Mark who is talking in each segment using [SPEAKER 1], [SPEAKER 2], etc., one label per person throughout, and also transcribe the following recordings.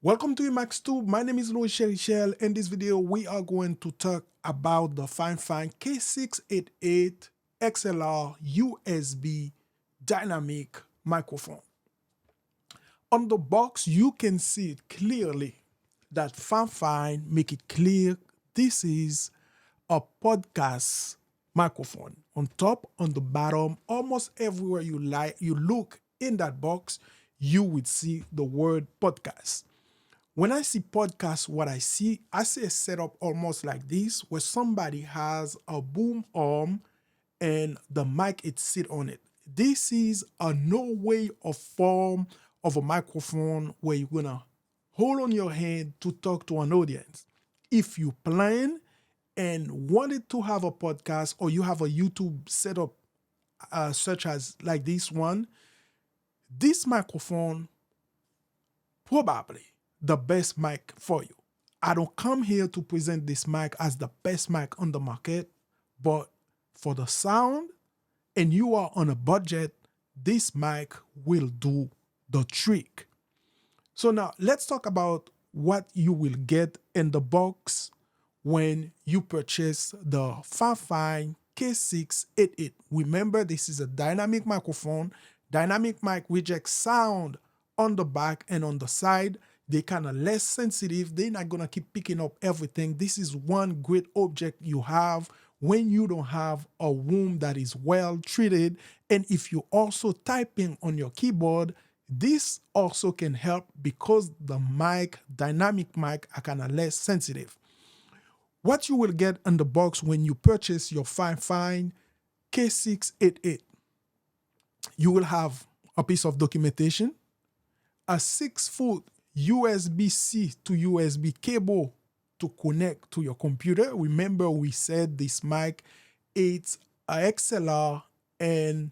[SPEAKER 1] Welcome to Emax2. My name is Louis Shell. In this video, we are going to talk about the FIFINE K688 XLR USB dynamic microphone. On the box, you can see it clearly that FIFINE make it clear this is a podcast microphone. On top, on the bottom, almost everywhere you look in that box, you would see the word podcast. When I see podcast, what I see a setup almost like this, where somebody has a boom arm and the mic it sit on it. This is a no way of form of a microphone where you're gonna hold on your hand to talk to an audience. If you plan and wanted to have a podcast or you have a YouTube setup such as like this one, this microphone probably the best mic for you. I don't come here to present this mic as the best mic on the market, but for the sound and you are on a budget, this mic will do the trick. So now let's talk about what you will get in the box when you purchase the FIFINE K688. Remember, this is a dynamic microphone. Dynamic mic rejects sound on the back and on the side. They're kind of less sensitive. They're not going to keep picking up everything. This is one great object you have when you don't have a room that is well treated. And if you're also typing on your keyboard, this also can help because the dynamic mic are kind of less sensitive. What you will get in the box when you purchase your FIFINE K688, you will have a piece of documentation, a 6-foot USB-C to USB cable to connect to your computer. Remember, we said this mic, it's a XLR and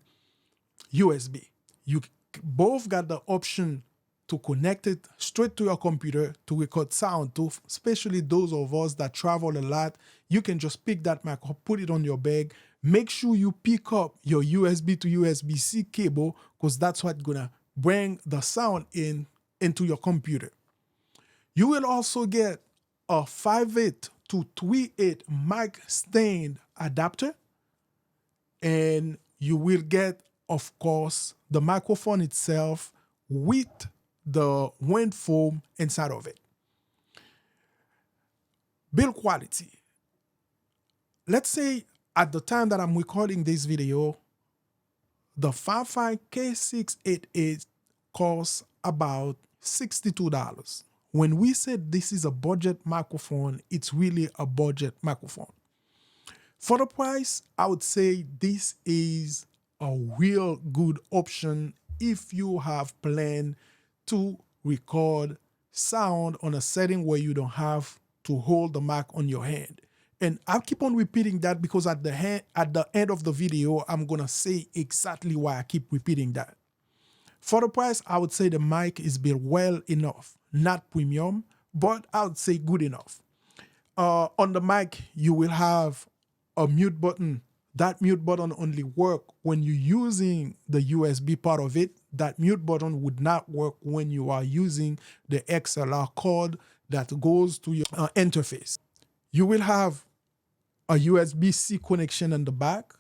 [SPEAKER 1] USB. You both got the option to connect it straight to your computer to record sound to, especially those of us that travel a lot. You can just pick that mic up, put it on your bag. Make sure you pick up your USB to USB-C cable because that's what's gonna bring the sound into your computer. You will also get a 5.8 to 3.8 mic stand adapter, and you will get, of course, the microphone itself with the wind foam inside of it. Build quality. Let's say at the time that I'm recording this video, the FIFINE K688 costs about $62. When we said this is a budget microphone, it's really a budget microphone. For the price, I would say this is a real good option if you have planned to record sound on a setting where you don't have to hold the mic on your hand. And I'll keep on repeating that because at the end of the video, I'm gonna say exactly why I keep repeating that. For the price, I would say the mic is built well enough, not premium, but I would say good enough. On the mic, you will have a mute button. That mute button only works when you're using the USB part of it. That mute button would not work when you are using the XLR cord that goes to your interface. You will have a USB-C connection in the back.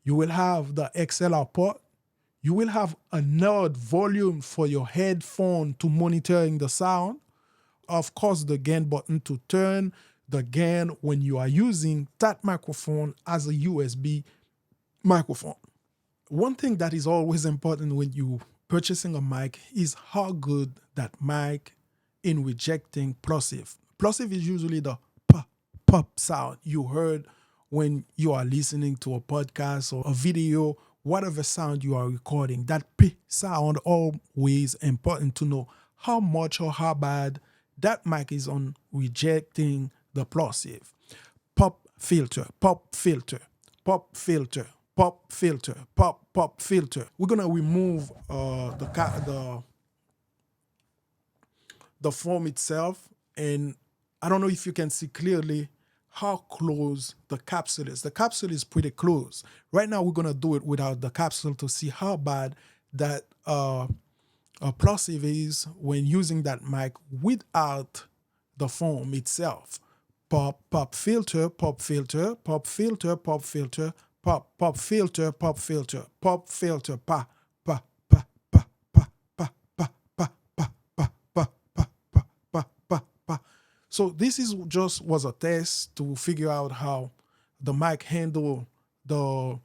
[SPEAKER 1] You will have the XLR port. You will have another volume for your headphone to monitoring the sound. Of course, the gain button to turn the gain when you are using that microphone as a USB microphone. One thing that is always important when you purchasing a mic is how good that mic in rejecting plosive. Plosive is usually the pop sound you heard when you are listening to a podcast or a video, whatever sound you are recording. That P sound always important to know how much or how bad that mic is on rejecting the plosive. Pop filter, pop filter, pop filter, pop filter, pop filter. We're gonna remove the foam itself, and I don't know if you can see clearly how close the capsule is. The capsule is pretty close. Right now, we're gonna do it without the capsule to see how bad that plosive is when using that mic without the foam itself. Pop, pop filter, pop filter, pop filter, pop filter, pop filter, pop filter, pop filter, pa, pa, pa, pa, pa, pa, pa, pa, pa, pa, pa, pa, pa, pa, pa, pa. So this is just was a test to figure out how the mic handle the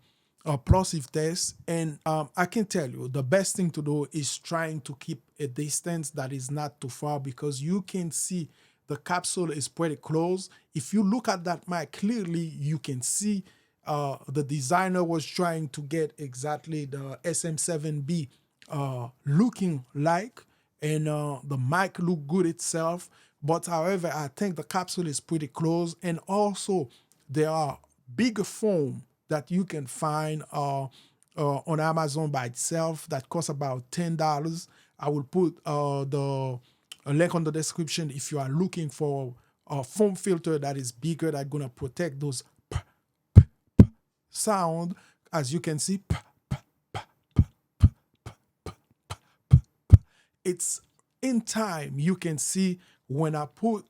[SPEAKER 1] plosive test. And I can tell you the best thing to do is trying to keep a distance that is not too far, because you can see the capsule is pretty close. If you look at that mic clearly, you can see the designer was trying to get exactly the SM7B looking like, and the mic look good itself. But however, I think the capsule is pretty close, and also there are bigger foam that you can find on Amazon by itself that costs about $10. I will put the a link on the description if you are looking for a foam filter that is bigger, that's gonna protect those sound. As you can see, it's in time. You can see when I put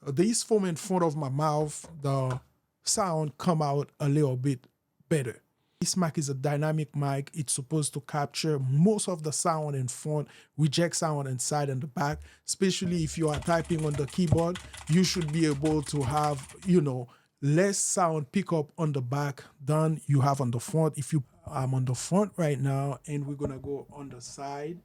[SPEAKER 1] this foam in front of my mouth, the sound come out a little bit better. This mic is a dynamic mic. It's supposed to capture most of the sound in front, reject sound inside and the back. Especially if you are typing on the keyboard, you should be able to have, less sound pickup on the back than you have on the front. If you, I'm on the front right now, and we're gonna go on the side.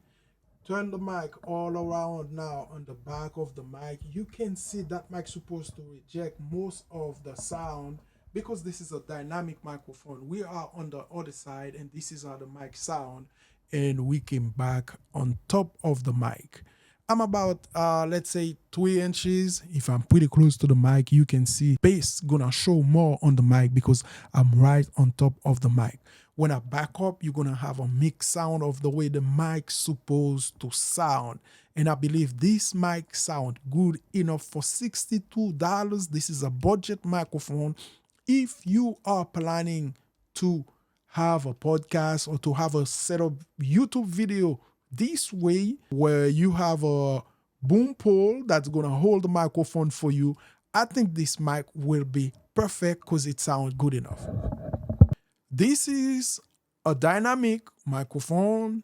[SPEAKER 1] Turn the mic all around now on the back of the mic. You can see that mic supposed to reject most of the sound because this is a dynamic microphone. We are on the other side, and this is how the mic sound, and we came back on top of the mic. I'm about let's say 3 inches. If I'm pretty close to the mic, you can see bass gonna show more on the mic because I'm right on top of the mic. When I back up, you're gonna have a mixed sound of the way the mic's supposed to sound. And I believe this mic sound good enough for $62. This is a budget microphone. If you are planning to have a podcast or to have a set of YouTube video this way, where you have a boom pole that's gonna hold the microphone for you, I think this mic will be perfect because it sounds good enough. This is a dynamic microphone,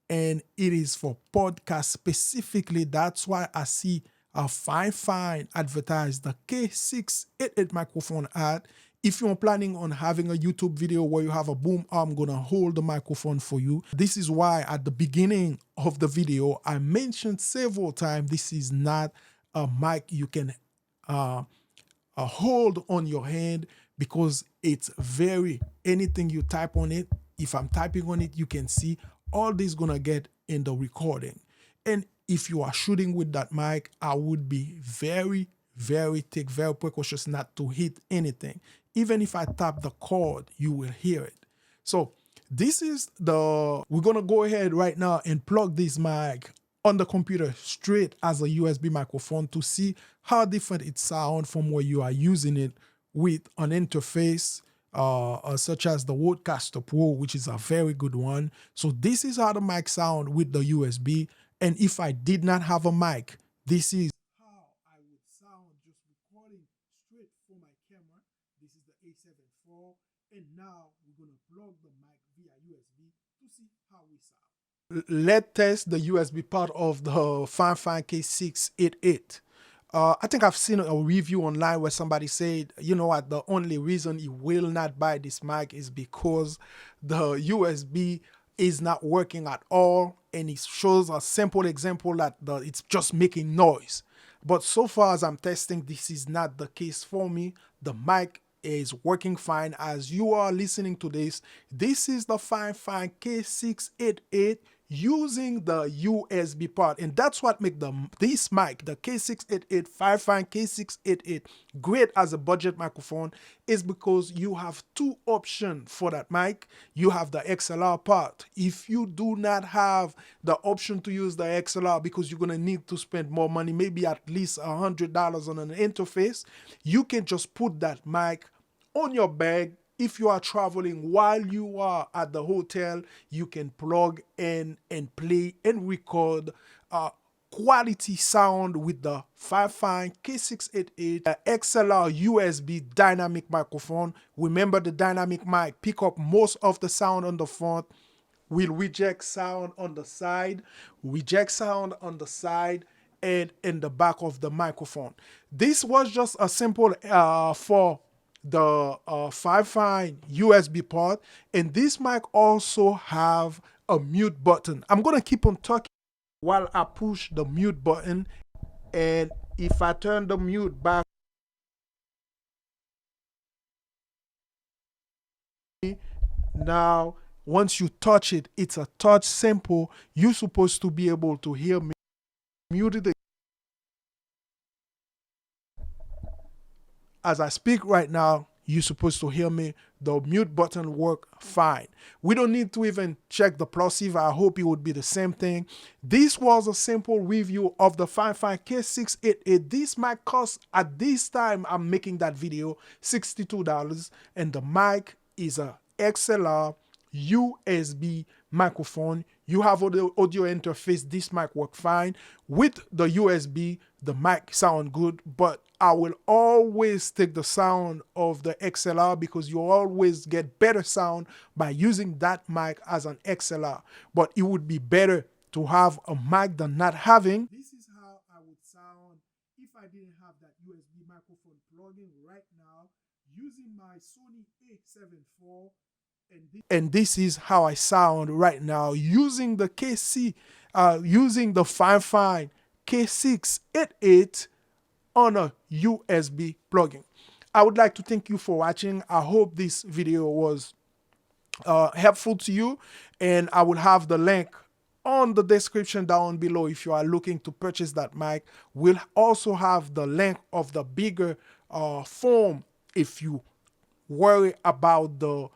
[SPEAKER 1] and it is for podcast specifically. That's why I see a FIFINE advertise the K688 microphone ad. If you're planning on having a YouTube video where you have a boom arm gonna hold the microphone for you, this is why at the beginning of the video I mentioned several times this is not a mic you can hold on your hand, because it's very, anything you type on it, if I'm typing on it, you can see all this gonna get in the recording. And if you are shooting with that mic, I would be very precautious not to hit anything. Even if I tap the cord, you will hear it. So this is we're gonna go ahead right now and plug this mic on the computer straight as a USB microphone to see how different it sounds from where you are using it with an interface such as the Rodecaster Pro, which is a very good one. So this is how the mic sound with the USB. And if I did not have a mic, this is how I would sound just recording straight from my camera. This is the A7 IV, and now we're gonna plug the mic via USB to see how we sound. Let's test the USB part of the FIFINE K688. I think I've seen a review online where somebody said, you know what, the only reason you will not buy this mic is because the USB is not working at all, and it shows a simple example that it's just making noise. But so far as I'm testing, this is not the case for me. The mic is working fine. As you are listening to this, this is the FIFINE K688 using the USB part, and that's what makes this mic, the K688 FIFINE K688, great as a budget microphone, is because you have two options for that mic. You have the XLR part. If you do not have the option to use the XLR because you're gonna need to spend more money, maybe at least $100 on an interface, you can just put that mic on your bag if you are traveling while you are at the hotel, you can plug in and play and record quality sound with the FIFINE K688 XLR USB dynamic microphone. Remember, the dynamic mic pick up most of the sound on the front, will reject sound on the side, and in the back of the microphone. This was just a simple for the FIFINE USB port, and this mic also have a mute button. I'm gonna keep on talking while I push the mute button, and if I turn the mute back, now once you touch it, it's a touch simple. You're supposed to be able to hear me muted as I speak right now. You're supposed to hear me. The mute button work fine. We don't need to even check the plosive. I hope it would be the same thing. This was a simple review of the FIFINE K688. This mic costs, at this time I'm making that video, $62, and the mic is a XLR USB microphone. You have audio interface. This mic work fine. With the USB, the mic sound good, but I will always take the sound of the XLR because you always get better sound by using that mic as an XLR. But it would be better to have a mic than not having. This is how I would sound if I didn't have that USB microphone plug-in right now using my Sony A7 IV. And this is how I sound right now using the using the FIFINE K688 on a USB plugin. I would like to thank you for watching. I hope this video was helpful to you, and I will have the link on the description down below if you are looking to purchase that mic. We'll also have the link of the bigger form if you worry about the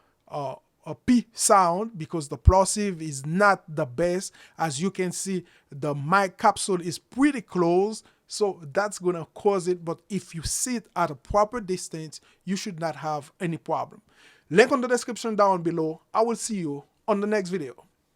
[SPEAKER 1] P sound, because the plosive is not the best. As you can see, the mic capsule is pretty close, so that's gonna cause it. But if you sit at a proper distance, you should not have any problem. Link on the description down below. I will see you on the next video.